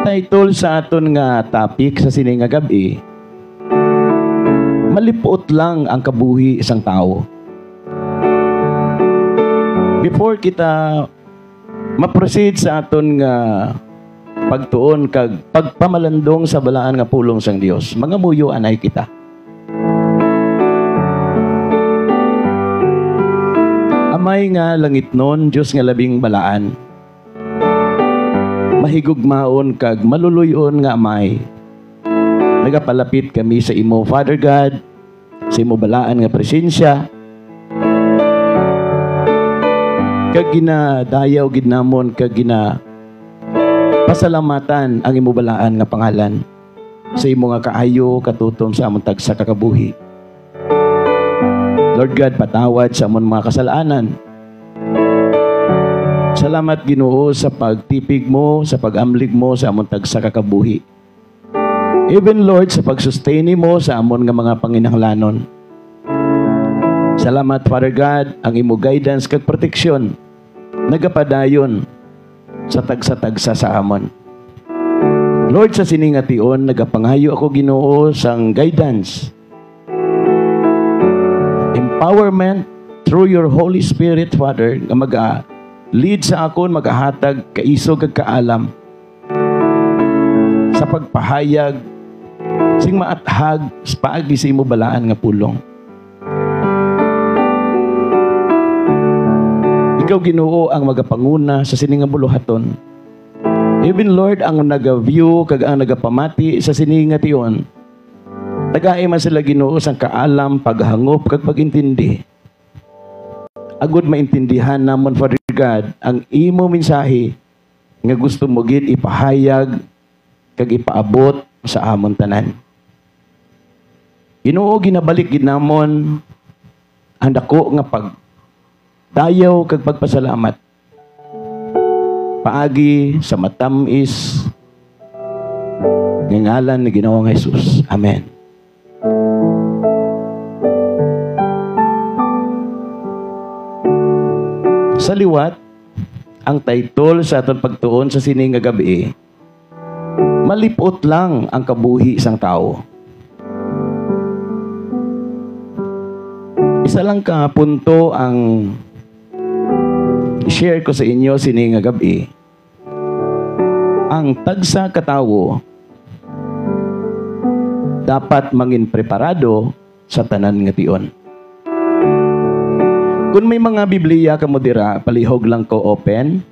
title sa aton nga topic sa sini nga gabi, malipot lang ang kabuhi isang tao. Before kita ma-proceed sa aton nga pagtuon kag pagpamalandong sa balaan nga pulong sang Dios, mga muyo anay kita. Amay nga langitnon, Dios nga labing balaan. Mahigugmaon kag maluluyon nga amay. Nagapalapit kami sa imo, Father God, sa imo balaan nga presensya. Kag ginadayaw gid namon kag gina pasalamatan ang imo balaan nga pangalan sa imo nga kaayo katutom sa amon tagsa kakabuhi. Lord God, patawad sa amon mga kasalanan. Salamat Ginoo sa pagtipig mo, sa pag-amlig mo sa amon tagsa kakabuhi. Even Lord, sa pag-sustain mo sa amon nga mga panginahanglanon. Salamat Father God, ang imo guidance kag proteksyon nagapadayon sa tagsa-tagsa sa amon. Lord, sa siningation nagapanghayo ako Ginoo sang guidance, empowerment through your Holy Spirit, Father, nga mag-lead sa akon, magahatag kaisog kag kaalam sa pagpahayag sing maathag sa paagi sa imo balaan nga pulong. Ikaw Ginoo ang magapanguna sa sini nga buluhaton. Even Lord, ang nagaview kag ang nagapamati sa sini nga tion, tagaay man sila Ginoo sang kaalam, paghangop kag pagintindi. Agud maintindihan namon Father God ang imo mensahe nga gusto mo gid ipahayag kag ipaabot sa amon tanan. Ginoo, ginabalik gid namon ang dako nga pagdayaw kag pagpasalamat paagi sa matamis nga ngalan ni Ginoong Jesus. Amen. Sa liwat, ang title sa aton pagtuon sa sini nga gabi, malipot lang ang kabuhi isang tao. Isa lang ka punto ang share ko sa inyo sini nga gabi. Ang tagsa katawo dapat mangin preparado sa tanan nga tion. Kung may mga Biblia ka mo dira, palihog lang ko open.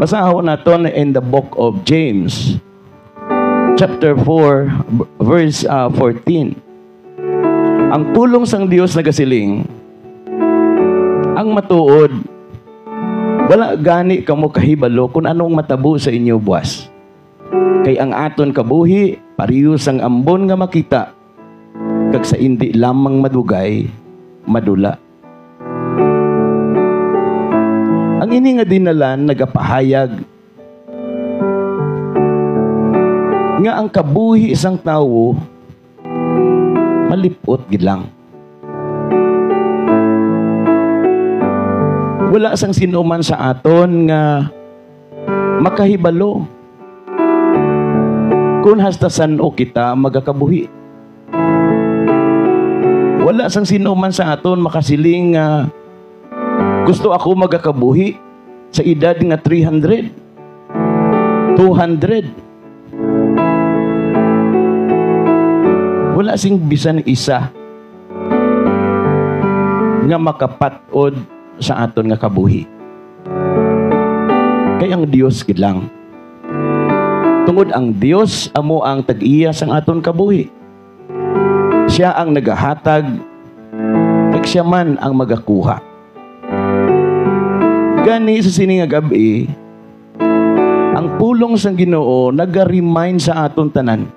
Basahon naton in the book of James, chapter 4, verse 14. Ang pulong sang Dios nagasiling, ang matuod, wala gani kamo kahibalo kung anong matabo sa inyo buwas. Kay ang aton kabuhi, pariyo sang ambon nga makita, kag sa hindi lamang madugay, madula. Ang ini nga dinalan nagapahayag nga ang kabuhi isang tawo malipot gid lang. Wala sang sinuman sa aton nga makahibalo kung hasta san-o kita magakabuhi. Wala sang sino man sa aton makasiling gusto ako magakabuhi sa edad nga 300, 200. Wala sing bisan isa nga makapatod sa aton nga kabuhi. Kay ang Dios gid lang. Tungod ang Dios amo ang tag-iya sang aton kabuhi. Siya ang nagahatag, kag siya man ang magakuha. Gani sa sini nga gabi, ang pulong sang Ginoo naga-remind sa aton tanan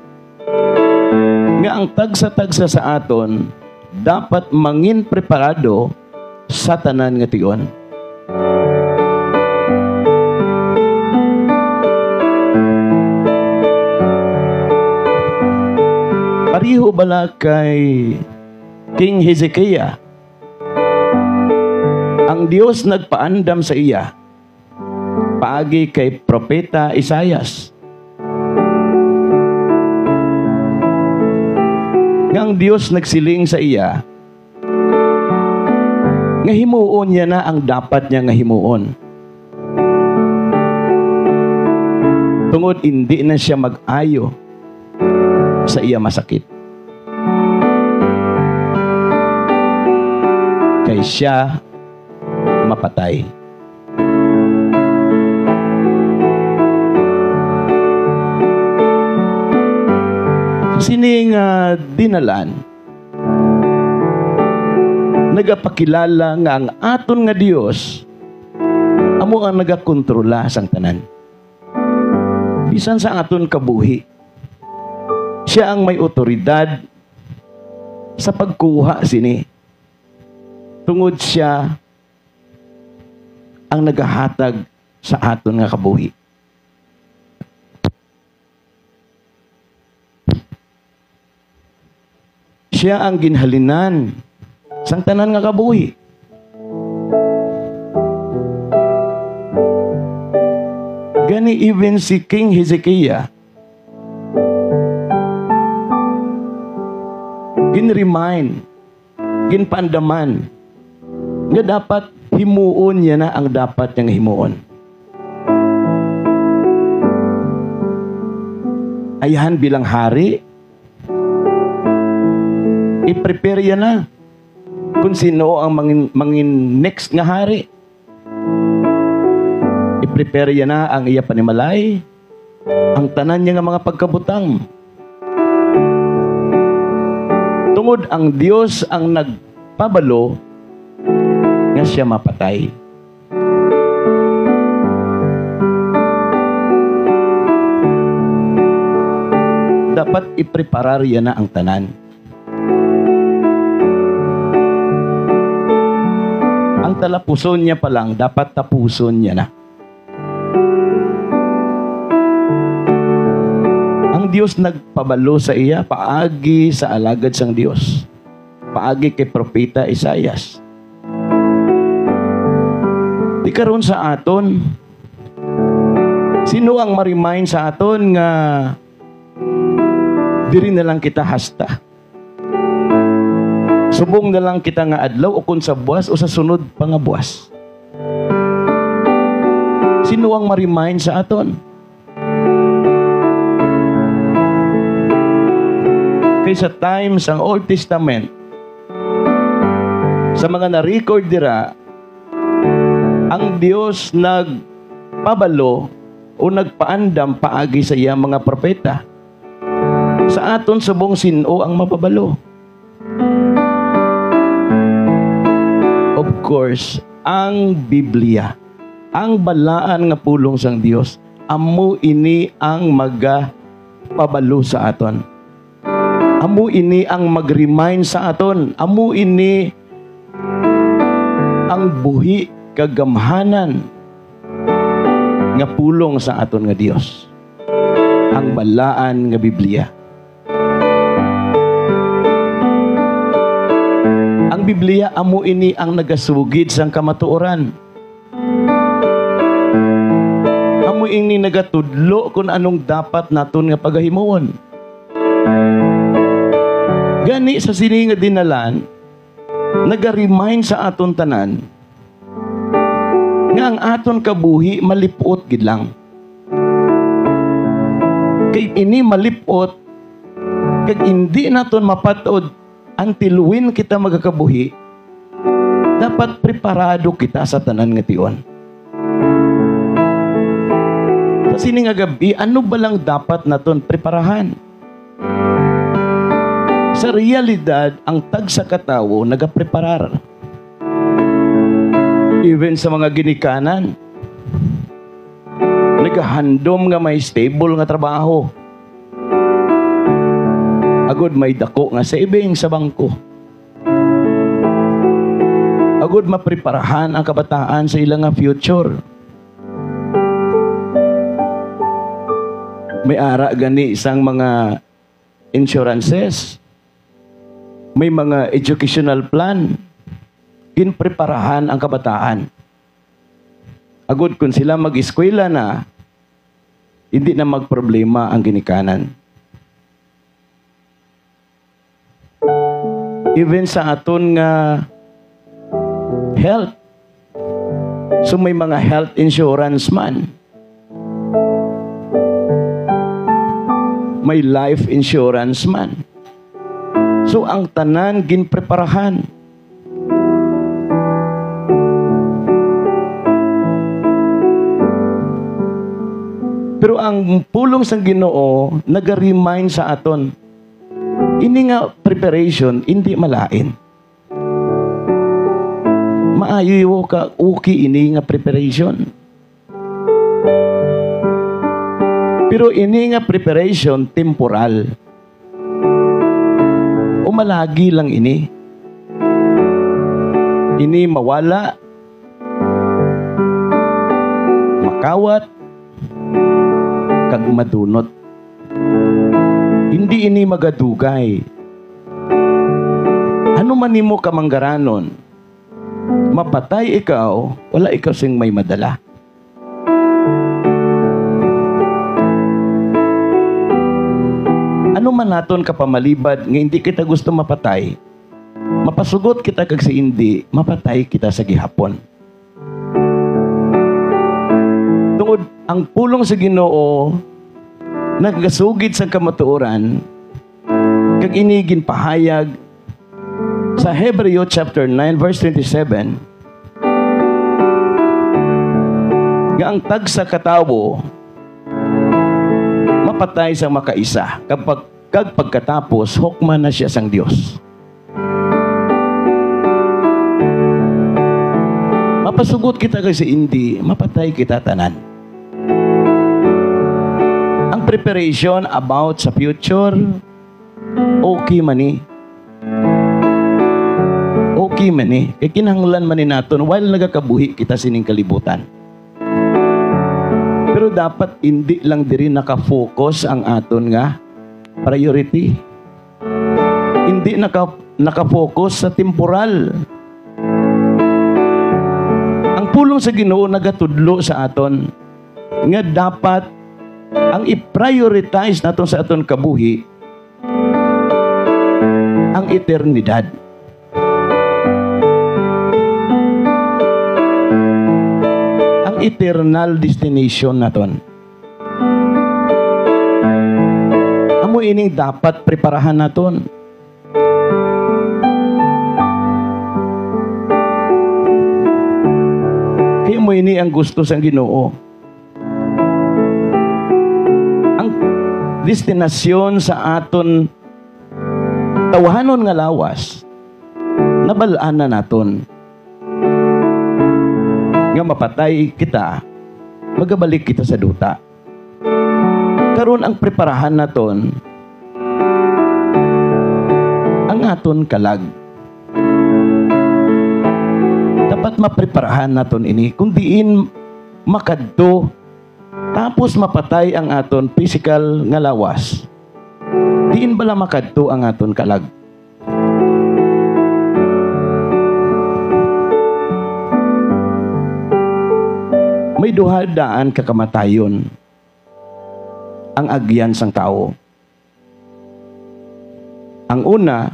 nga ang tagsa-tagsa sa aton dapat mangin preparado sa tanan nga tion. Pariho bala kay King Hezekiah, ang Diyos nagpaandam sa iya paagi kay Propeta Isaias. Nga ang Diyos nagsiling sa iya, nga himuon niya na ang dapat niya nga himuon. Tungod hindi na siya mag-ayo sa iya masakit. Kay siya mapatay. Sining dinalan, nagapakilala nga ang aton nga Dios amo ang nagakontrola sang tanan. Bisan sa aton kabuhi, siya ang may otoridad sa pagkuha sini. Tungod siya ang nagahatag sa aton nga kabuhi. Siya ang ginhalinan sang tanan nga kabuhi. Gani even si King Hezekiah, gin-remind, ginpandaman, nga dapat himuon niya na ang dapat niyang himuon. Ayahan bilang hari, i-prepare yan na kung sino ang mangin next nga hari. I-prepare yan na ang iya panimalay, ang tanan niya nga mga pagkabutang. Tungod ang Dios ang nagpabalo nga siya mapatay. Dapat i-preparar yan na ang tanan. Ang talapuson niya pa lang, dapat tapuson niya na. Ang Diyos nagpabalo sa iya, paagi sa alagad sang Diyos. Paagi kay Propeta Isaias. Di karon sa aton, sino ang ma-remind sa aton nga diri na lang kita hasta? Subong na lang kita nga adlaw o kung sa buwas o sa sunod pa nga buwas. Sino ang ma-remind sa aton? Kaysa times ang Old Testament, sa mga na-record dira, ang Diyos nagpabalo o nagpaandam paagi sa iya mga propeta. Sa aton subong sino ang mapabalo? Of course, ang Biblia, ang balaan nga pulong sang Dios, amo ini ang magpabalo sa aton. Amo ini ang mag-remind sa aton. Amo ini ang buhi kagamhanan nga pulong sa aton nga Dios. Ang balaan nga Biblia. Ang Biblia amo ini ang nagasugid sang kamatuoran. Amo ini nagatudlo kung anong dapat naton nga pagahimuon. Gani sa sini nga dinalan, naga-remind sa aton tanan nga ang aton kabuhi malipot gid lang. Kay ini malipot kag hindi naton mapatod until when kita magakabuhi, dapat preparado kita sa tanan nga tion. Sa sini nga gabi, ano ba lang dapat naton preparahan? Sa realidad, ang tagsa katawo nagapreparar. Even sa mga ginikanan, nagahandom nga may stable nga trabaho. Agod may dako nga saving sa bangko. Agod mapreparahan ang kabataan sa ilang nga future. May ara gani isang mga insurances. May mga educational plan. Ginpreparahan ang kabataan. Agud kung sila mag-eskwela na, hindi na magproblema ang ginikanan. Even sa aton nga health. So may mga health insurance man. May life insurance man. So ang tanan ginpreparahan. Pero ang pulong sa Ginoo naga-remind sa aton, ini nga preparation hindi malain. Maayo ka uki ini nga preparation. Pero ini nga preparation temporal. O malagi lang ini. Ini mawala, makawat, kag madunot. Hindi ini magadugay. Ano man nimo kamanggaranon, mapatay ikaw, wala ikaw sing may madala. Ano man naton kapamalibad nga hindi kita gusto mapatay, mapasugot kita kag si hindi, mapatay kita sa gihapon. Tungod ang pulong sa Ginoo naggasugid sa kamatuoran kag inigin pahayag sa Hebreo chapter 9 verse 27 nga ang tagsa katawo mapatay sa makaisa kapag pagkatapos hukman na siya sang Dios. Mapasugot kita kasi hindi, mapatay kita tanan. Ang preparation about sa future, okay man eh. Okay man eh. Kaya kinahanglan man ni naton while nagakabuhi kita sining kalibutan. Pero dapat hindi lang diri nakafocus ang aton nga priority. Hindi nakafocus sa temporal. Ang pulong sa Ginoo nagatudlo sa aton nga dapat ang i-prioritize naton sa aton kabuhi ang eternidad. Ang eternal destination naton. Amo ining dapat preparahan naton. Kaya mo ini ang gusto sang Ginoo. Ang destinasyon sa aton tawhanon nga lawas, nabalaan na naton. Nga mapatay kita, magabalik kita sa duta. Karon ang preparahan naton ang aton kalag. Dapat mapreparahan naton ini kung diin makadto tapos mapatay ang aton physical nga lawas. Diin bala makadto ang aton kalag. May duha daan kakamatayon ang agyan sang tao. Ang una,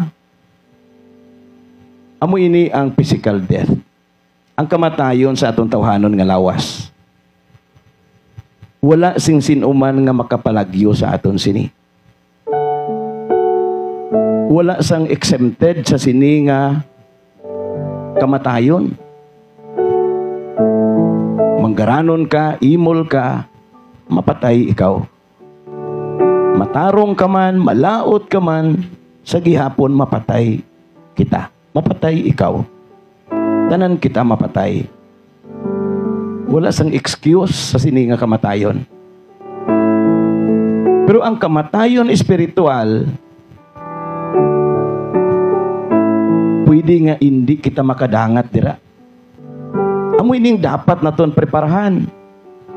amo ini ang physical death. Ang kamatayon sa atong tawhanon nga lawas. Wala sing sinuman nga makapalagyo sa aton sini. Wala sang exempted sa sini nga kamatayon. Manggaranon ka, imol ka, mapatay ikaw. Matarong ka man, malaot ka man, sa gihapon mapatay kita. Mapatay ikaw. Tanan kita mapatay. Wala sang excuse sa sini nga kamatayon. Pero ang kamatayon espiritual, pwede nga hindi kita makadangat dira. Amo ining dapat naton preparahan.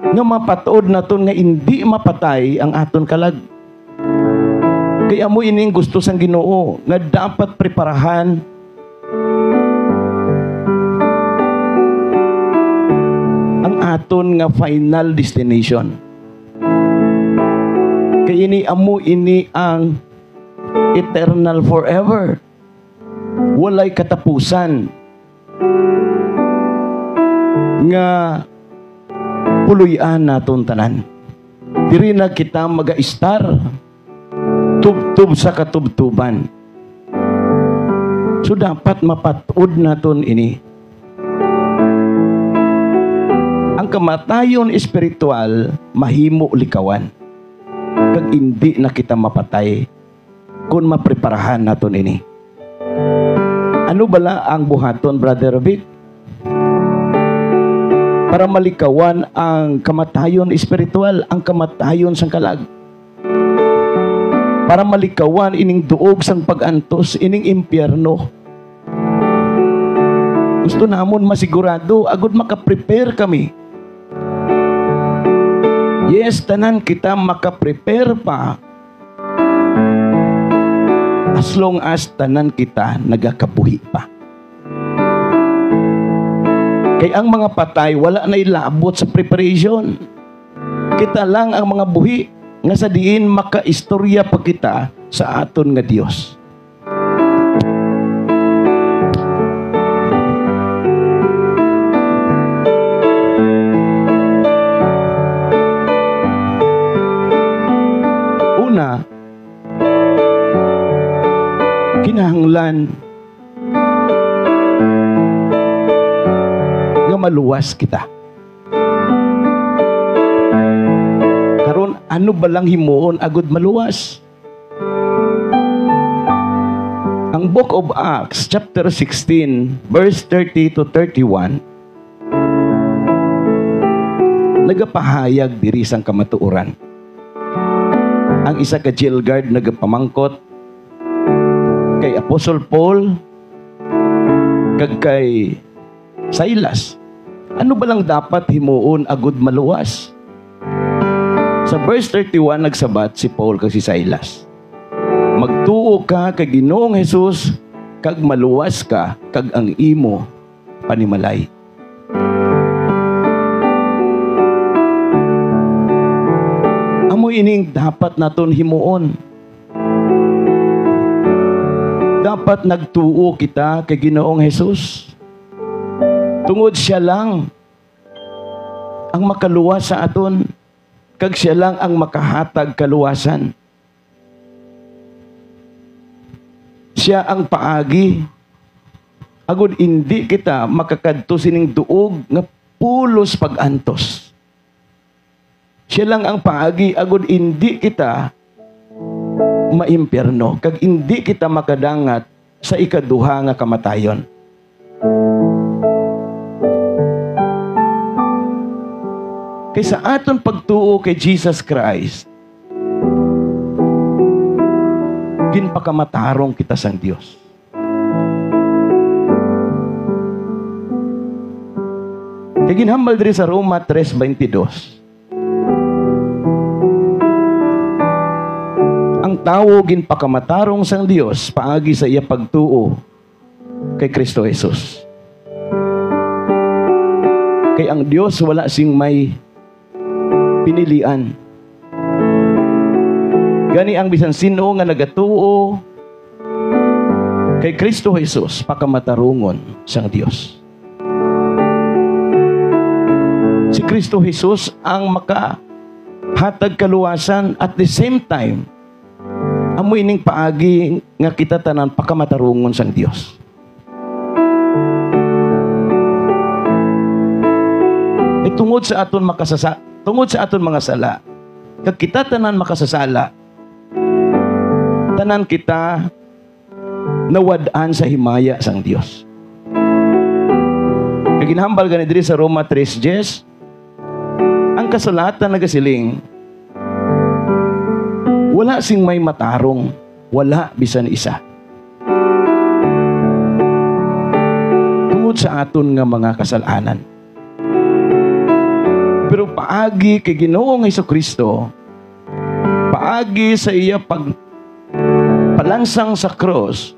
Nga mapatuod naton nga hindi mapatay ang aton kalag. Kaya mo ining gusto sang Ginoo nga dapat preparahan ang aton nga final destination. Kay ini ang eternal forever. Walay katapusan nga puluyan naton tanan. Diri na kita maga-star tubtub sa katubtuban. So dapat mapatuod naton ini. Ang kamatayon espiritual mahimo likawan. Kag hindi na kita mapatay kung mapreparahan naton ini. Ano bala ang buhaton, Brother Vic? Para malikawan ang kamatayon espiritual, ang kamatayon sang kalag. Para malikawan ining duog sang pag-antos, ining impyerno. Gusto namon masigurado, agud makaprepare kami. Yes, tanan kita makaprepare pa. As long as tanan kita nagakabuhi pa. Kay ang mga patay, wala na ilabot sa preparation. Kita lang ang mga buhi nga sa diin makaistorya pa kita sa aton nga Dios. Una, kinahanglan nga maluwas kita. Karon ano ba lang himuon agud maluwas? Ang Book of Acts chapter 16 verse 30 to 31 nagapahayag diri sang kamatuoran. Ang isa ka jail guard nagapamangkot kay Apostle Paul kag kay Silas. Ano ba lang dapat himuon agud maluwas? Sa verse 31 nagsabat si Paul kag si Silas. Magtuo ka kay Ginoong Hesus kag maluwas ka kag ang imo panimalay. Amo ining dapat naton himuon. Dapat nagtuo kita kay Ginoong Hesus. Tungod siya lang ang makaluwas sa aton, kag siya lang ang makahatag kaluwasan. Siya ang paagi. Agud hindi kita makakadto sining duog nga pulos pag-antos. Siya lang ang paagi, agud hindi kita maimpyerno, kag hindi kita makadangat sa ikaduha nga kamatayon. Kaysa aton pagtuo kay Jesus Christ, ginpakamatarong kita sang Dios. Kaya ginhambal diri sa Roma 3:22. Ang tawo ginpakamatarong sang Dios paagi sa iya pagtuo kay Kristo Jesus. Kay ang Dios wala sing may pinilian. Gani ang bisan sino nga nagatuo kay Kristo Jesus pakamatarungon sang Dios. Si Kristo Jesus ang makahatag kaluwasan at the same time amoy ning paagi nga kita tanan pakamatarungon sang Dios. Tungod sa aton tungod sa aton mga sala, kag kita tanan makasasala, tanan kita nawad-an sa himaya sang Dios. Kag ginhambal gani diri sa Roma 3:10, ang kasulatan nagasiling, wala sing may matarong, wala bisan isa. Tungod sa aton nga mga kasalanan. Pero paagi kay Ginoong Hesukristo, paagi sa iya palansang sa cross,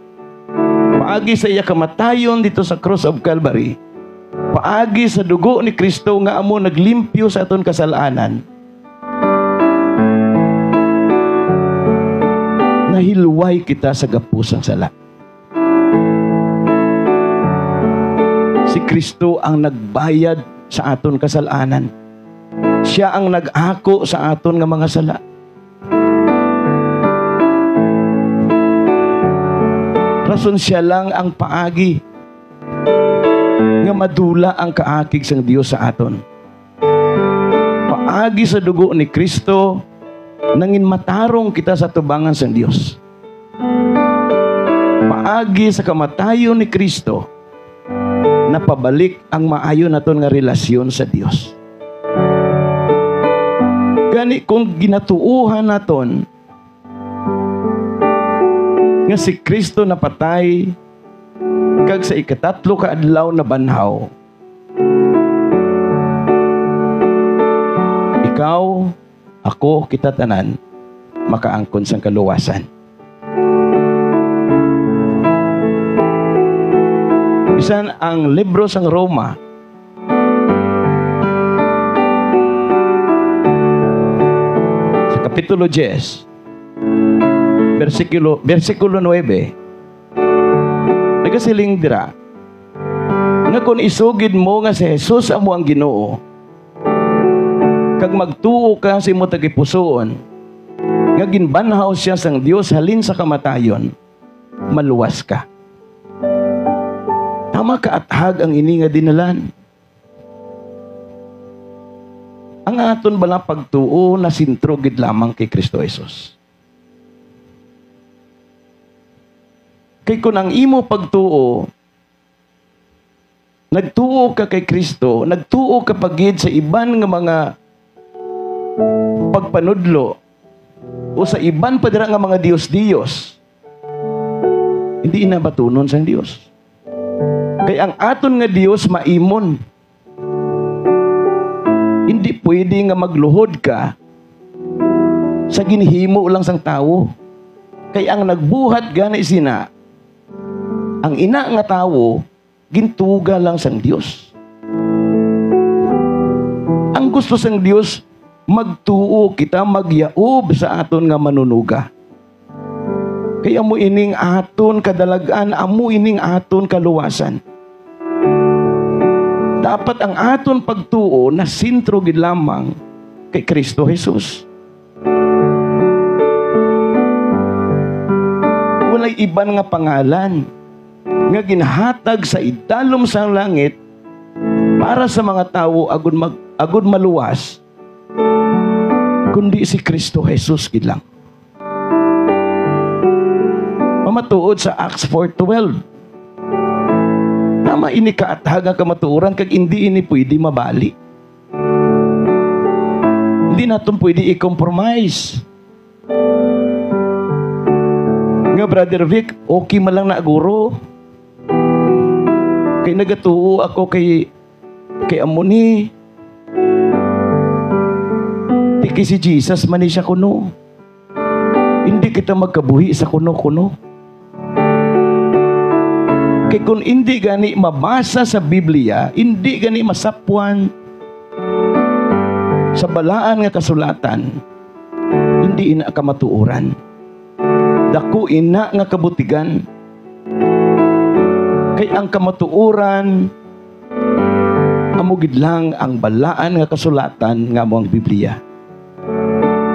paagi sa iya kamatayon dito sa cross of Calvary, paagi sa dugo ni Kristo nga amo naglimpyo sa aton kasalanan, nahilway kita sa gapusang sala. Si Kristo ang nagbayad sa aton kasalanan. Siya ang nag-ako sa aton nga mga sala. Rason siya lang ang paagi nga madula ang kaakig sang Dios sa aton. Paagi sa dugo ni Kristo, nangin matarong kita sa tubangan sang Dios. Paagi sa kamatayon ni Kristo, napabalik ang maayo naton nga relasyon sa Dios. Gani kung ginatuuhan naton nga si Kristo napatay kag sa ikatatlo ka adlaw na banhaw, ikaw, ako, kita tanan makaangkon sang kaluwasan. Bisan ang libro sang Roma sa kapitulo 10 versikulo 9, nagasiling dira nga kung isugid mo nga si Jesus amo ang Ginoo kag magtuo ka sa imo tagipusoon nga ginbanhaw siya sang Dios halin sa kamatayon, maluwas ka. Tama ka at hag ang ini nga dinalan. Ang aton bala pagtuo na sintro gid lamang kay Kristo Jesus. Kay kung ang imo pagtuo, nagtuo ka kay Kristo, nagtuo ka pagid sa iban nga mga pagpanudlo o sa iban pa dira nga mga Diyos-Diyos, hindi inabatunon sang Dios. Kay ang aton nga Dios maimon. Hindi pwede nga magluhod ka sa ginhimo lang sang tawo. Kay ang nagbuhat gani sina, ang ina nga tawo, gintuga lang sang Dios. Ang gusto sang Dios, magtuo kita, magyaob sa aton nga manunuga. Kaya amo ining aton kadalagan, amo ining aton kaluwasan. Dapat ang aton pagtuo na sintro gid lamang kay Kristo Jesus. Walay iban nga pangalan nga ginhatag sa idalom sa langit para sa mga tawo agud maluwas, kundi si Kristo Jesus gid lang. Mamatuod sa Acts 4:12. Tama ini kaathaga kamatuoran kag hindi ini pwede mabali. Hindi naton pwede i-compromise. Nga Brother Vic, okay man lang na guro. Kay nagatuo ako kay amuni. Tiki si Jesus man siya kuno. Hindi kita magkabuhi sa kuno-kuno. Kay kung hindi gani mabasa sa Biblia, hindi gani masapwan sa balaan nga kasulatan, hindi ina kamatuoran. Dako ina nga kabutigan. Kay ang kamatuoran, amugid lang ang balaan nga kasulatan nga mo ang Biblia.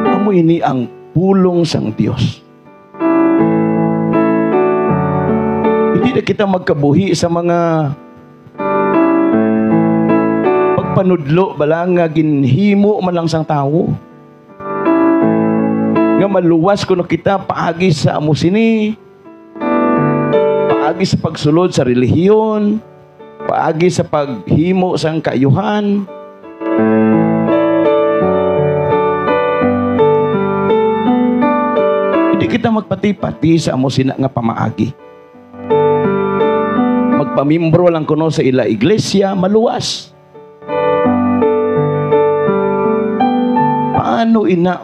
Amo ini ang pulong sang Dios. Hindi na kita magkabuhi sa mga pagpanudlo bala nga ginhimo man lang sang tawo. Nga maluwas kuno kita paagi sa amo sini, paagi sa pagsulod sa relihiyon, paagi sa paghimo sang kaayuhan. Hindi kita magpati-pati sa amo sina nga pamaagi. Magpamimbro lang kuno sa ila iglesia, maluwas. Paano ina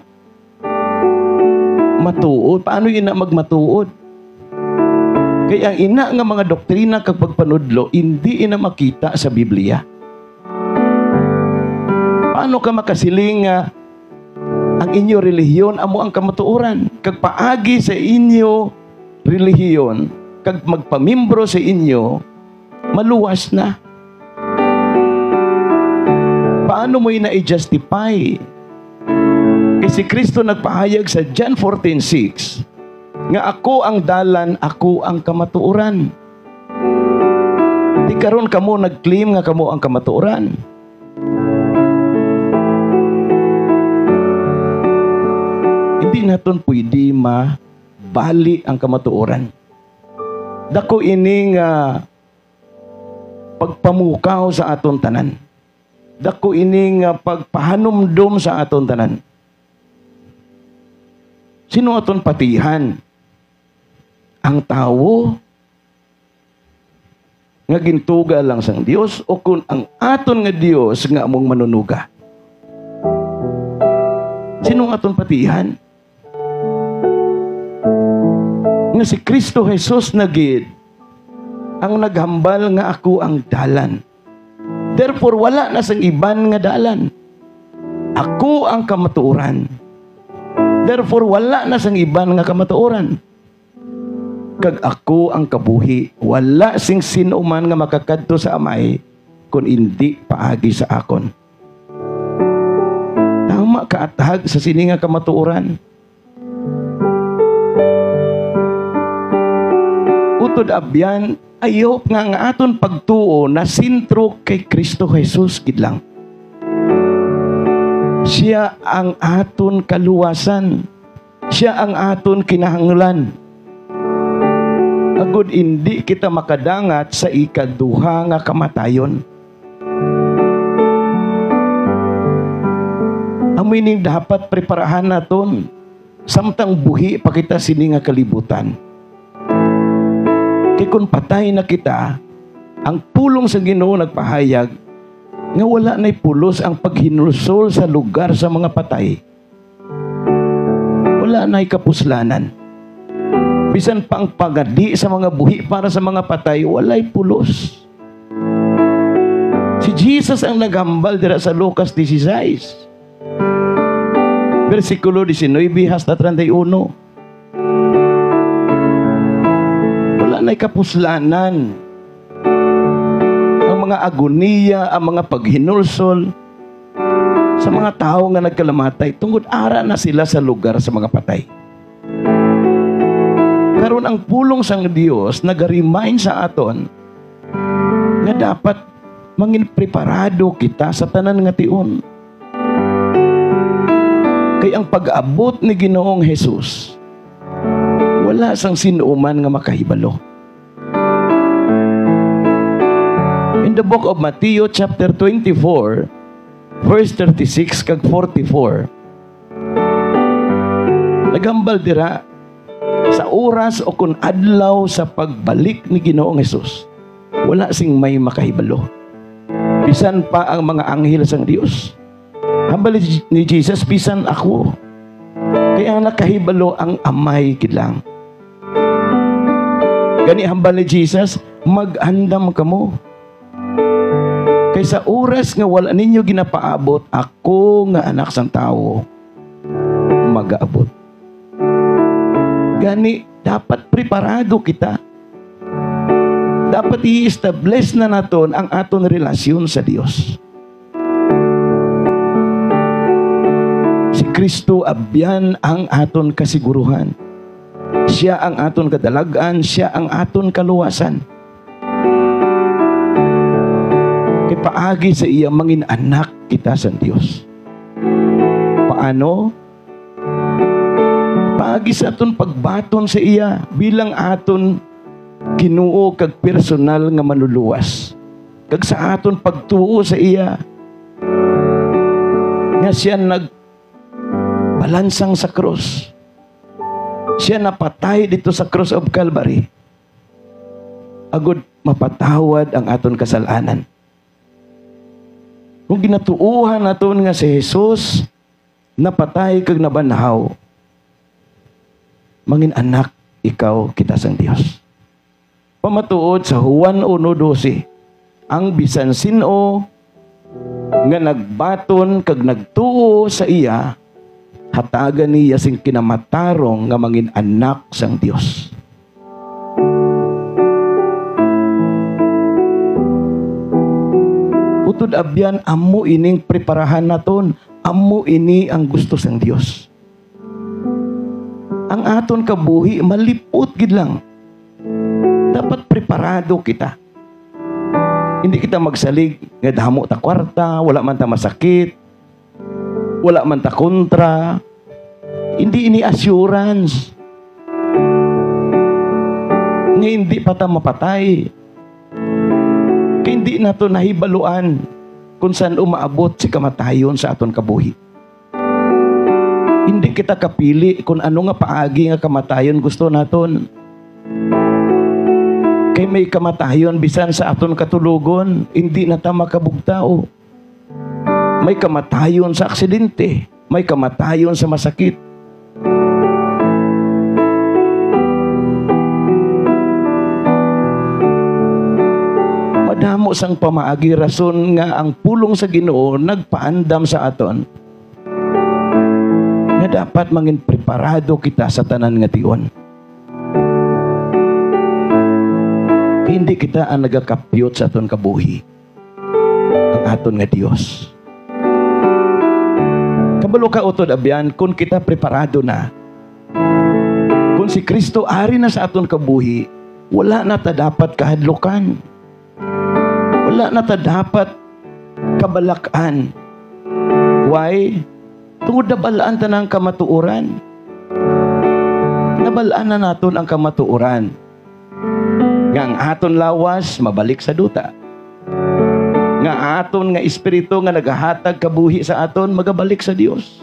matuod? Paano ina magmatuod? Kaya ang ina nga mga doktrina kag pagpanudlo, hindi ina makita sa Biblia. Paano ka makasiling nga ang inyo relihiyon amo ang kamatuoran? Kag paagi sa inyo relihiyon, kag magpamimbro sa inyo, maluwas na. Paano mo ina-justify? Kasi si Kristo nagpahayag sa John 14:6 nga ako ang dalan, ako ang kamatuoran. Di karon kamo nag-claim nga kamo ang kamatuoran. Hindi naton pwede mabali ang kamatuoran. Dako ining pagpamukaw sa aton tanan. Dako ining pagpahanumdum sa aton tanan. Sino aton patihan? Ang tawo nga gintuga lang sang Dios o kung ang aton nga Dios nga among manunuga? Sino aton patihan? Nga si Kristo Jesus na gid ang naghambal nga ako ang dalan. Therefore, wala na sang iban nga dalan. Ako ang kamatuoran. Therefore, wala na sang iban nga kamatuoran. Kag ako ang kabuhi. Wala sing sino man nga makakadto sa Amay kung hindi paagi sa akon. Tama kaatag sa sini nga kamatuoran. Utod abyan, ayop nga aton pagtuo na sintro kay Kristo Jesus gid lang. Siya ang aton kaluwasan. Siya ang aton kinahanglan. Agud hindi kita makadangat sa ikaduha nga kamatayon. Amoy ning dapat preparahan naton samtang buhi pa kita sini nga kalibutan. Kay kung patay na kita, ang pulong sa Ginoo nagpahayag nga wala na'y pulos ang paghinulsol sa lugar sa mga patay. Wala na'y kapuslanan. Bisan pa ang pagadi sa mga buhi para sa mga patay, wala'y pulos. Si Jesus ang naghambal dira sa Lucas 16. Versikulo 19 hasta 31. Na'y kapuslanan ang mga agoniya, ang mga paghinulsol sa mga tao nga nagkalamatay tungod ara na sila sa lugar sa mga patay. Karon ang pulong sang Dios nag-remind sa aton nga dapat mangin preparado kita sa tanan nga tion. Kay ang pag-abot ni Ginoong Jesus wala sang sinuman nga makahibalo. In the book of Matthew chapter 24 verse 36 kag 44, naghambal dira sa oras o kun adlaw sa pagbalik ni Ginoong Hesus, wala sing may makahibalo. Bisan pa ang mga anghel sang Dios. Hambal ni Jesus, bisan ako. Kaya nakahibalo ang Amay kidlang. Gani hambal ni Jesus, mag-andam kamo. Kaysa oras nga wala ninyo ginapaabot, ako nga anak sang tao mag-aabot. Gani, dapat preparado kita. Dapat i-establish na naton ang aton relasyon sa Dios. Si Kristo abyan ang aton kasiguruhan. Siya ang aton kadalagan, siya ang aton kaluwasan. Kay paagi sa iya mangin anak kita sa Dios. Paano? Paagi sa aton pagbaton sa iya bilang aton Ginoo kag personal nga manluluwas. Kag sa aton pagtuo sa iya nga siya nagbalansang sa krus. Siya napatay dito sa cross of Calvary. Agud mapatawad ang aton kasalanan. Kung ginatuuhan naton nga si Jesus napatay kag nabanhaw, mangin anak ikaw kita sang Dios. Pamatuod sa Juan 1:12, ang bisan sino nga nagbaton kag nagtuo sa iya, hatagan niya sing kinamatarong nga mangin anak sang Dios. Utod abyan, amo ining preparahan naton, amo ini ang gusto sang Dios. Ang aton kabuhi malipot gid lang. Dapat preparado kita. Hindi kita magsalig nga damo ta kwarta, wala man ta masakit, wala man ta kontra. Hindi ini assurance. Nga hindi pa ta mapatay. Kaya hindi nato nahibaluan kung saan umaabot si kamatayon sa aton kabuhi. Hindi kita kapili kung ano nga paagi nga kamatayon gusto naton. Kay may kamatayon bisan sa aton katulugon, hindi na ta makabugtao. May kamatayon sa aksidente, may kamatayon sa masakit. Madamo sang pamaagi rason nga ang pulong sa Ginoo nagpaandam sa aton nga dapat mangin preparado kita sa tanan nga tion. Hindi kita ang nagakapyot sa aton kabuhi, ang aton nga Dios. Kabalo ka utod abyan, kung kita preparado na, kung si Kristo ari na sa aton kabuhi, wala na ta dapat kahadlukan. Wala na ta dapat kabalakan. Why? Tungod nabalaan ta ng kamatuoran. Nabalaan na naton ang kamatuoran. Nga ang aton lawas, mabalik sa duta. Nga aton nga espiritu nga nagahatag kabuhi sa aton, magabalik sa Dios.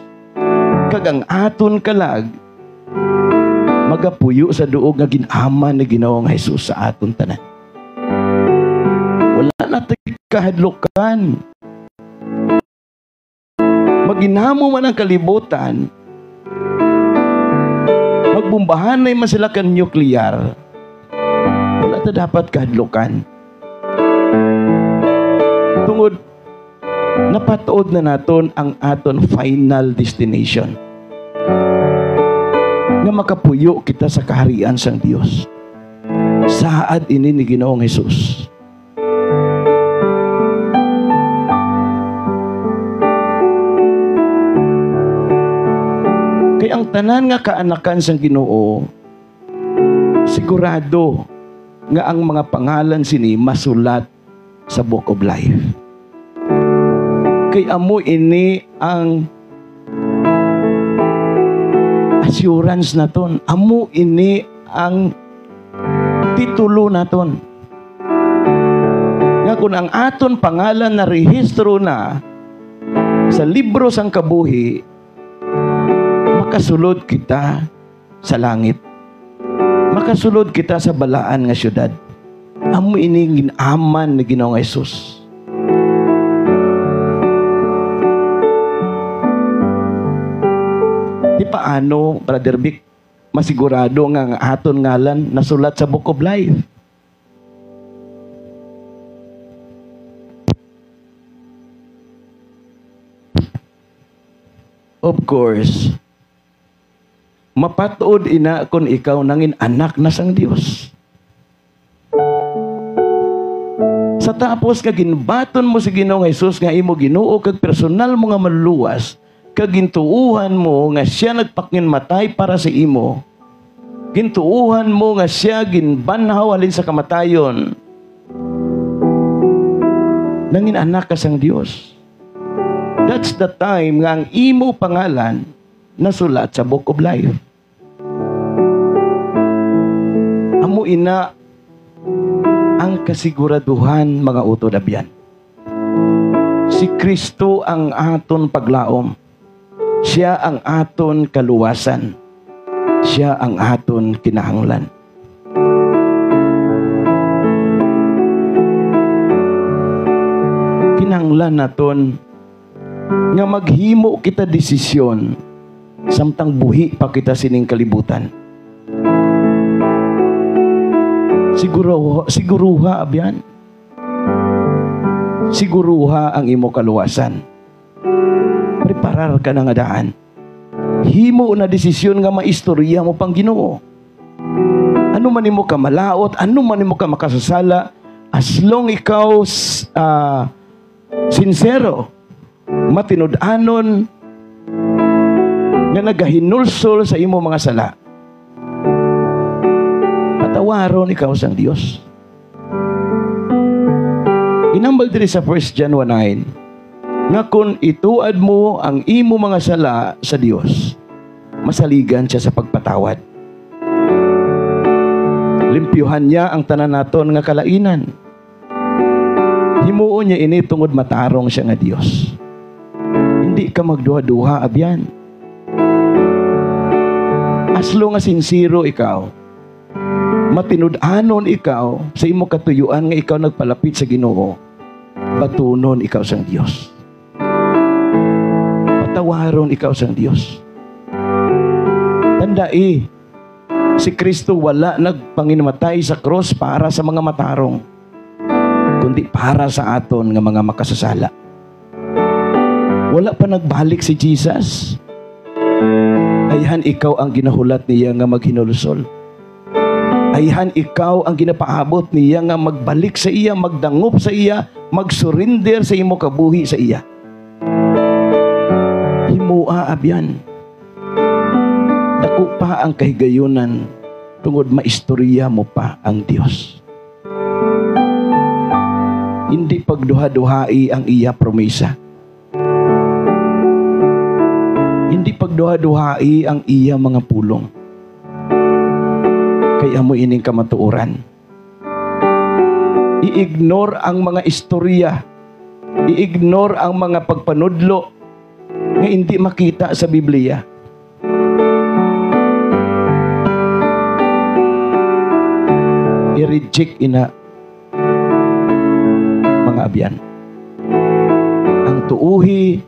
Kag ang aton kalag, magapuyo sa duog nga ginaman ni Ginoong Jesus sa aton tanan. Wala na tayo kahadlukan. Maginamo man ang kalibutan, magbumbahan na man sila kan nuclear, wala ta dapat kahadlukan. Tungod, napatuod na naton ang aton final destination. Nga makapuyo kita sa kaharian sang Dios. Saad ini ni Ginoong Jesus. Kaya ang tanan nga kaanakan sang Ginoo, sigurado nga ang mga pangalan sini masulat sa Book of Life. Kay amo ini ang assurance naton. Amo ini ang titulo naton. Nga kung ang aton pangalan na rehistro na sa libro sang kabuhi, makasulod kita sa langit. Makasulod kita sa balaan nga syudad. Amo ini ginaman ni Ginoong Jesus. Di paano, Brother Vic, masigurado nga ang aton ngalan nasulat sa Book of Life? Of course, mapatuod ina kung ikaw nangin anak na sang Dios. Sa tapos kag ginbaton mo si Ginoong Jesus nga imo Ginoo kag personal mo nga maluwas, kag gintuuhan mo nga siya nagpakinmatay para sa imo. Gintuuhan mo nga siya ginbanhaw halin sa kamatayon. Nangin anak ka sang Dios. That's the time nga ang imo pangalan nasulat sa Book of Life. Amo ina ang kasiguraduhan, mga utod abyan. Si Kristo ang aton paglaom. Siya ang aton kaluwasan. Siya ang aton kinahanglan. Kinahanglan naton nga maghimo kita desisyon samtang buhi pa kita sining kalibutan. Siguruha abyan. Siguruha ang imo kaluwasan. Preparar ka na nga daan. Himo na desisyon nga maistorya mo pang Ginoo. Ano man imo ka malaot, ano man imo ka makasasala, as long ikaw sincero, matinud-anon, nga nagahinulsol sa imo mga sala, patawaron ikaw sang Dios. Inambal diri sa 1 John 1:9 nga kung ituad mo ang imo mga sala sa Dios, masaligan siya sa pagpatawad. Limpyuhan niya ang tanan naton nga kalainan. Himuon niya ini tungod matarong siya nga Dios. Hindi ka magduha-duha abyan. Aslo nga sincero ikaw, matinud-anon ikaw sa imo katuyuan nga ikaw nagpalapit sa Ginoo, batunon ikaw sang Dios. Patawaron ikaw sang Dios. Tandai, si Kristo wala nagpanginamatay sa cross para sa mga matarong, kundi para sa aton nga mga makasasala. Wala pa nagbalik si Jesus. Ayhan ikaw ang ginahulat niya nga maghinulusol. Ayhan ikaw ang ginapaabot niya nga magbalik sa iya, magdangop sa iya, magsurrender sa imo kabuhi sa iya. Himua abyan. Dako pa ang kahigayunan tungod maistorya mo pa ang Dios. Hindi pagduha-duhai ang iya promesa. Hindi pagduha-duhai ang iya mga pulong. Kaya mo ining kamatuoran. I-ignore ang mga istorya. I-ignore ang mga pagpanudlo nga hindi makita sa Biblia. I-reject ina mga abyan. Ang tuuhi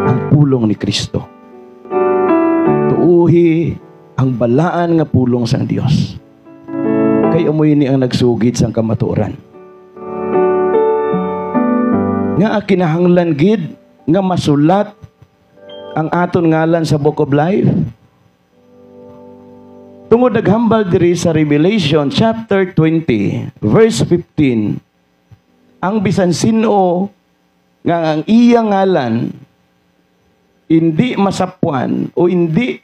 ang pulong ni Kristo. Tuuhi ang balaan nga pulong sang Dios. Kay amoy ni ang nagsugid sang kamatuoran. Nga kinahanglan gid nga masulat ang aton ngalan sa Book of Life. Tungod naghambal diri sa Revelation chapter 20 verse 15, ang bisan sino nga ang iya ngalan hindi masapuan o hindi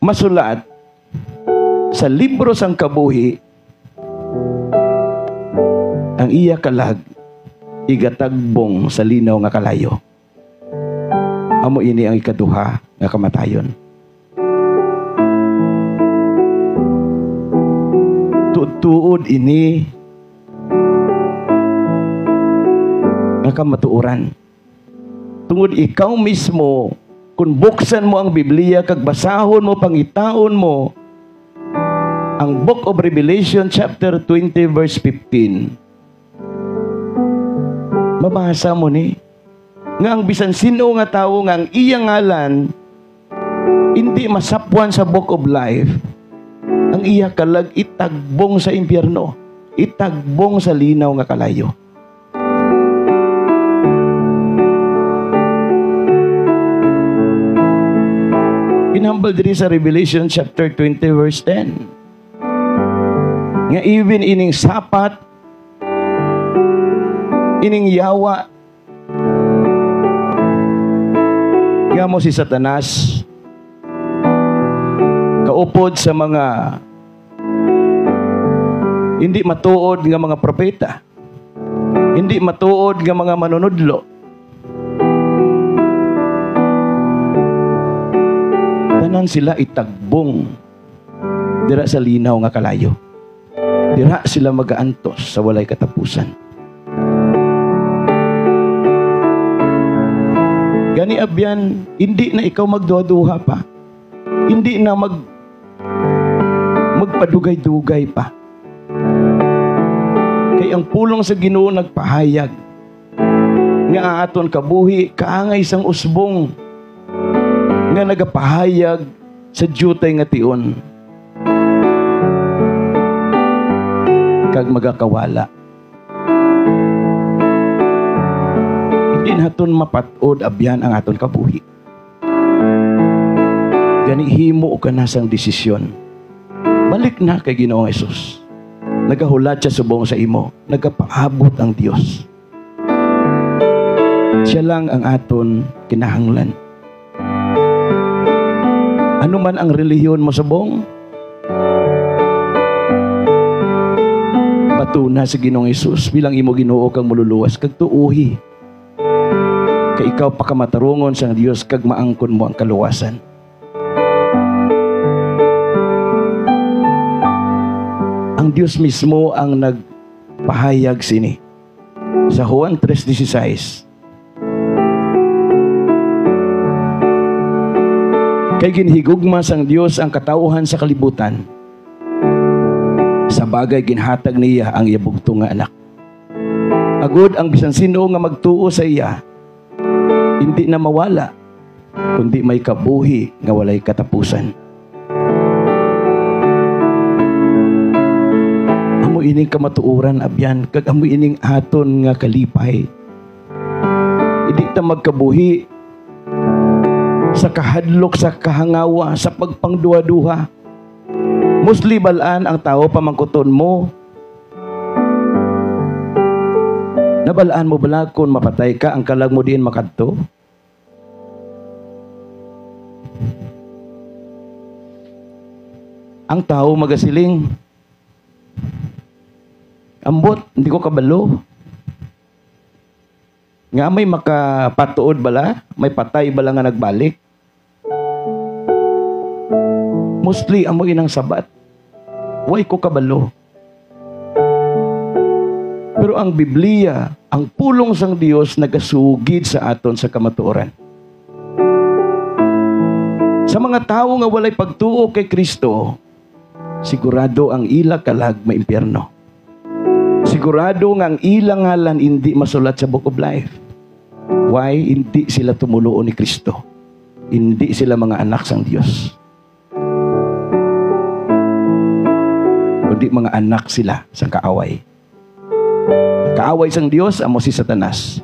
masulat sa libro sang kabuhi, ang iya kalag igatagbong sa linaw nga kalayo. Amo ini ang ikaduha nga kamatayon. Tuod ini nga kamatuoran. Tungod ikaw mismo, kung buksan mo ang Biblia, kag basahon mo, pangitaon mo, ang Book of Revelation chapter 20 verse 15, mabasa mo ni, nga ang bisan sino nga tao nga ang iyang ngalan, hindi masapuan sa Book of Life, ang iya kalag itagbong sa impyerno, itagbong sa linaw nga kalayo. Inhambal diri sa Revelation chapter 20 verse 10. Nga even ining sapat, ining yawa, nga mo si Satanas, kaupod sa mga hindi matuod nga mga propeta, hindi matuod nga mga manunudlo, tanan sila itagbong dira sa linaw nga kalayo. Dira sila magaantos sa walay katapusan. Gani abyan, hindi na ikaw magduha-duha pa. Hindi na magpadugay-dugay pa. Kay ang pulong sa Ginoo nagpahayag nga aton kabuhi kaangay sang usbong nga nagapahayag sa jutay nga tion. kag magakawala. Hindi naton mapatod abyan ang aton kabuhi. Gani himo ka na sang desisyon. Balik na kay Ginoong Hesus. Nagahulat siya subong sa imo. Nagapaabot ang Dios. Siya lang ang aton kinahanglan. Ano man ang relihiyon mo subong, batuna sa Ginoong Hesus bilang imo Ginoo kang mululuwas kag tuuhi. Kay ikaw pakamatarungon sang Dios kag maangkon mo ang kaluwasan. Ang Diyos mismo ang nagpahayag sini. Sa Juan 3:16. Kay ginhigugma sang Diyos ang katawhan sa kalibutan. Sa bagay ginhatag niya ang iyabugto nga anak. Agud ang bisan sino nga magtuo sa iya, hindi na mawala, kundi may kabuhi nga walay katapusan. Ining kamatuoran abyan kag amo ining aton nga kalipay. Hindi ta magkabuhi sa kahadlok, sa kahangawa, sa pagpangduha-duha. Mostly balaan ang tao pamangkuton mo. Nabalaan mo bala kung mapatay ka ang kalag mo diin makadto? Ang tao magasiling, ambot, hindi ko kabalo. Nga may makapatuod bala, may patay bala nga nagbalik. Mostly amo inang sabat. Way ko kabalo. Pero ang Biblia, ang pulong sang Dios nagasugid sa aton sa kamatuoran. Sa mga tao nga walay pagtuo kay Kristo, sigurado ang ila kalag maimpyerno. Sigurado nga ang ilang ngalan hindi masulat sa Book of Life. Why? Hindi sila tumuloon ni Kristo. Hindi sila mga anak sang Diyos. Kundi mga anak sila sa kaaway. Kaaway sang Diyos, amo si Satanas.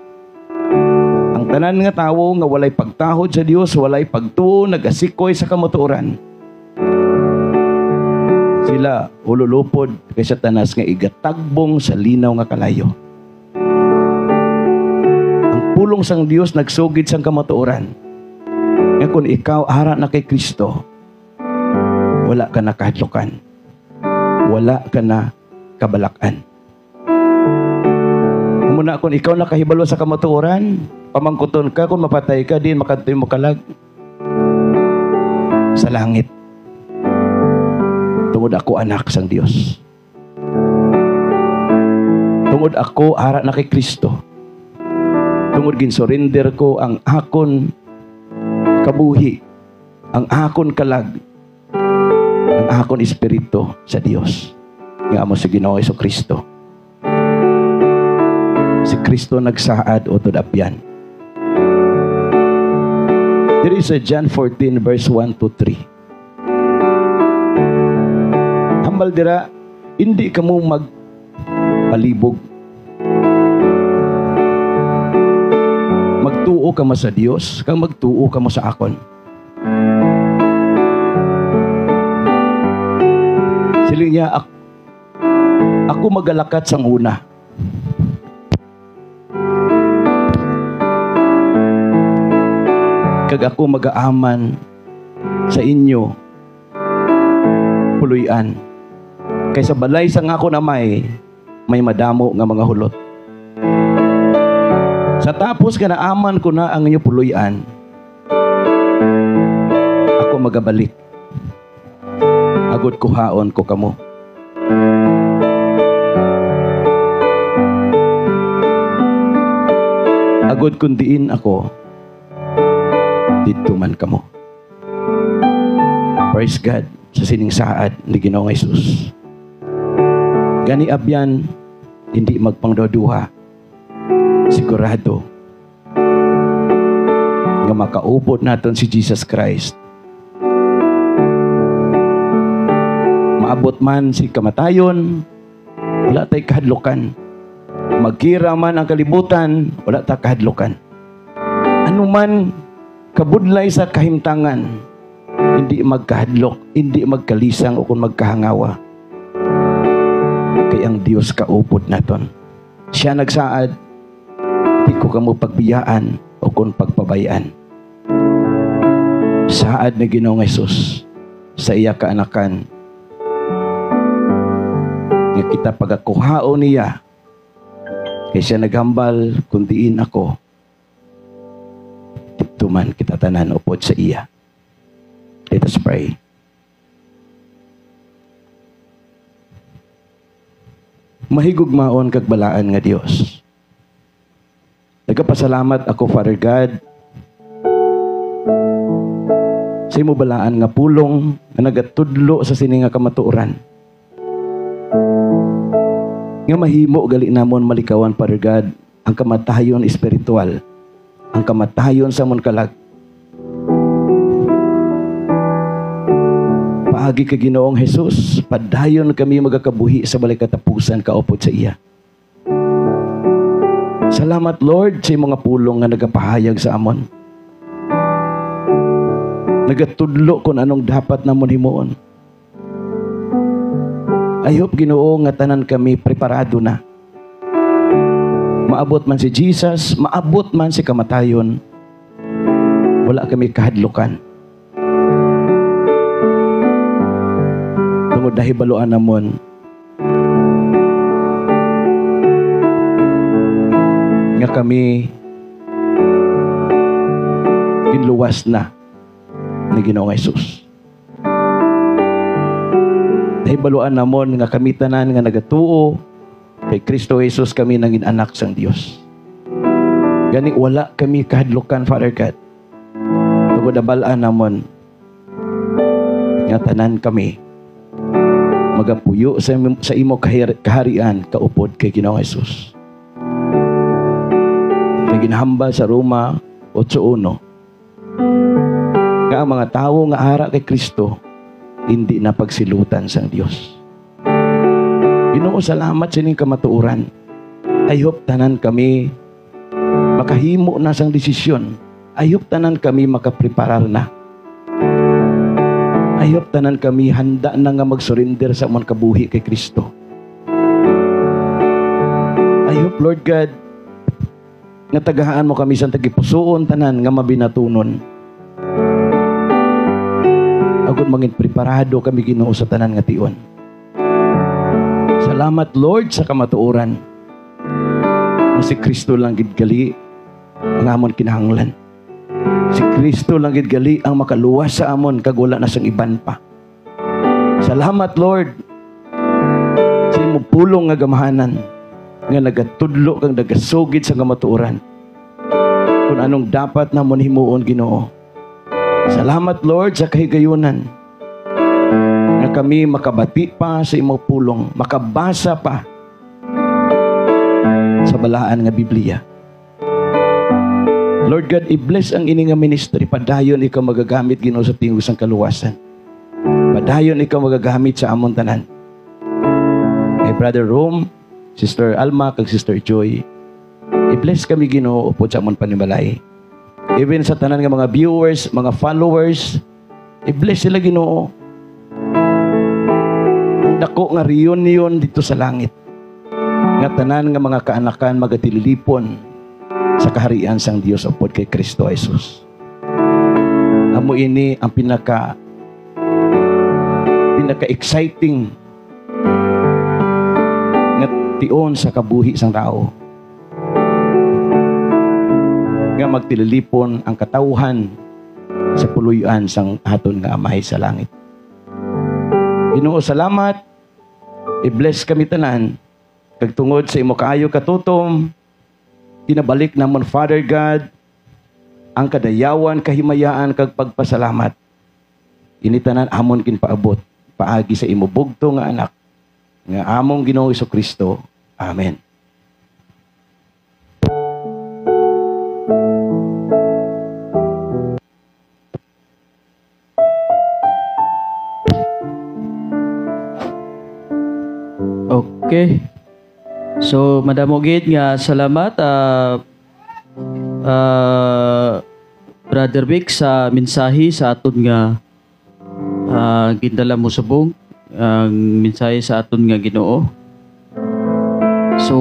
Ang tanan nga tawo nga walay pagtahod sa Diyos, walay pagtuo, nagasikoy sa kamatuoran, sila ululupod kay Satanas nga igatagbong sa linaw nga kalayo. Ang pulong sang Dios nagsugid sang kamatuoran. Nga kung ikaw ara na kay Kristo, wala ka na kahadlokan. Wala ka na kabalakan. Muna kung ikaw nakahibalo sa kamatuoran, pamangkuton ka, kung mapatay ka din makadtoy mo kalag sa langit. Tungod ako anak sang Dios. Tungod ako ara na kay Kristo. Tungod ginsurrender ko ang akon kabuhi, ang akon kalag, ang akon espiritu sa Dios. Nga mo sa Ginoo Jesucristo. Si Kristo nagsaad utod apyan. There is a John 14 verse 1 to 3. Hambal dira, hindi ka mo magpalibog. Magtuo ka mo sa Dios, kang magtuo ka mo sa akon. Siling niya, ako magalakat sang una. Kag ako mag-aaman sa inyo puluyan. Kaysa balay sang ako na may madamo nga mga hulot. Sa tapos ka naaman ko na ang inyo puluyan, ako magabalik. Agod kuhaon ko kamo. Agod kundiin ako, dito man kamo. Praise God sa sining saad ni Ginoong Hesus. Gani abyan, hindi magpangduduha. Sigurado nga makaupod naton si Jesus Christ. Maabot man si kamatayon, wala tay kahadlukan. Magkira man ang kalibutan, wala ta kahadlukan. Ano man kabudlay sa kahimtangan, hindi magkahadlok, hindi magkalisang o kung magkahangawa. Kay ang Dios kaupod naton. Siya nagsaad, di ko kamo pagbiyaan o kung pagpabayaan. Saad na Ginoong Hesus sa iya kaanakan, nga kita pagakuhao niya, kay siya naghambal, kundiin ako, tuman kita tanan upod sa iya. Let us pray. Mahigugmaon kag balaan nga Dios. Nagapasalamat ako, Father God, sa imo balaan nga pulong na nagatudlo sa sini nga kamatuoran. Nga mahimo gali namon malikawan, Father God, ang kamatayon espiritual, ang kamatayon sa mon kalag. Paagi ka Ginoong Hesus, padayon kami magakabuhi sa balay katapusan kaupod sa iya. Salamat Lord sa imong nga pulong nga nagapahayag sa amon. Nagatudlo kung anong dapat namon himuon. I hope Ginoo nga tanan kami preparado na. Maabot man si Jesus, maabot man si kamatayon, wala kami kahadlukan. Tungod na hibaluan namon, nga kami ginluwas na ni Ginoong Hesus. Nahibaluan namon nga kami tanan nga nagatuo kay Kristo Jesus, kami nangin anak sang Dios. Gani wala kami kahadlukan, Father God. Tungod na balaan namon nga tanan kami magapuyo sa imo kaharian kaupod kay Ginoong Hesus. Kay ginahambal sa Roma 8:1 nga ang mga tawo nga ara kay Kristo hindi na pagsilutan sang Dios. Ginoo, salamat sa inyong kamatuoran. I hope tanan kami makahimo na sang desisyon. I hope tanan kami makapreparar na. I hope tanan kami handa na nga mag-surrender sa among kabuhi kay Kristo. I hope, Lord God, nga tagahaan mo kami sa tagipusoon tanan nga mabinatunon. Agud mangin preparado kami Ginoo sa tanan nga tion. Salamat Lord sa kamatuoran. Nga si Kristo lang gid gali ang amon kinahanglan. Si Kristo lang gid gali ang makaluwas sa amon kag wala na sang iban pa. Salamat Lord sa imong pulong nga gamahanan nga nagatudlo kang nagasugid sa kamatuoran kung anong dapat namon himuon Ginoo. Salamat Lord sa kahigayunan nga kami makabati pa sa imong pulong, makabasa pa sa balaan nga Biblia. Lord God, i-bless ang ini nga ministry. Padayon ikaw magagamit Ginoo sa tingog sang kaluwasan. Padayon ikaw magagamit sa amon tanan. Kay Brother Rome, Sister Alma, kag Sister Joy, i-bless kami Ginoo upod sa amon panimalay. Even sa tanan nga mga viewers, mga followers, i-bless sila Ginoo. Ang dako nga reunion dito sa langit. Nga tanan nga mga kaanakan magatililipon sa kaharian sang Dios upod kay Kristo Jesus. Amo ini ang pinaka-exciting nga tion sa kabuhi sang tao. Nga magtililipon ang katawhan sa puluyan sang aton nga Amay sa langit. Ginoo, salamat. I-bless kami tanan. Kag tungod sa imo kaayo katutom, tinabalik namon Father God ang kadayawan, kahimayaan kag pagpasalamat. Ini tanan amon kinpaabot paagi sa imo bugto nga anak nga among Ginoong Jesucristo. Amen. Okay. So madamo gid nga salamat Brother Vic sa mensahe sa aton nga gindala mo subong ang mensahe sa aton nga Ginoo. So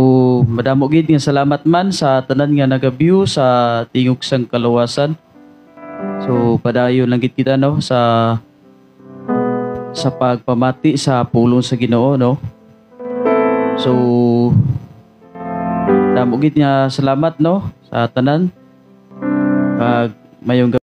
madamo gid nga salamat man sa tanan nga nagabyu sa tingog sang kaluwasan. So padayon lang gid kita no sa pagpamati sa pulong sa Ginoo no. So damo gid nga salamat no sa tanan. Mayong